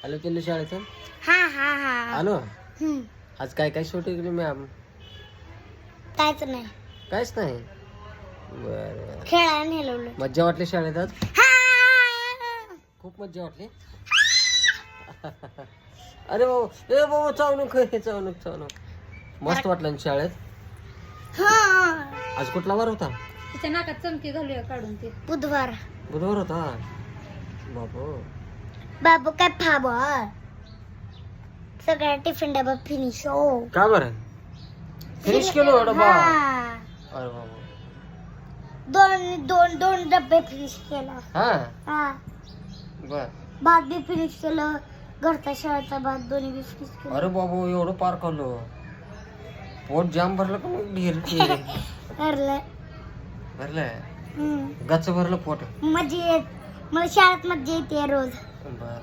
आलो पिल्लू शाळेतून हा हा हा आलो. हम्म. आज काय काय शूटिंग केली मॅम? कायच नाही, काहीच नाही. बर खेळायला नेलं. मज्जा वाटली शाळेत आज? खूप मज्जा वाटली. अरे बाबा, ए बाबा चावू नको, चावू नको. मस्त वाटलं ना शाळेत? आज कुठला वार होता? तिच्या नाकात चमकी घालूया काढून ते. बुधवार. बुधवार होता. बाबू बाबू काय फाबर, सगळ्या टिफिन डबा फिनिश. हो का बरं फिनिश केलो डबा? हा. अरे बाबा, दोन डबे फिनिश केला. हा हा, बर. भात बी फिनिश केलं, घरचा शाळेचा भात दोन्ही बी फिनिश केलं. अरे बाबू एवढं पार खाल्लो, पोट जाम भरलं का मग ढेर भरलं. भरलं गच्च भरलं पोट. मजा येत मला, शाळेत मजा येते रोज. बर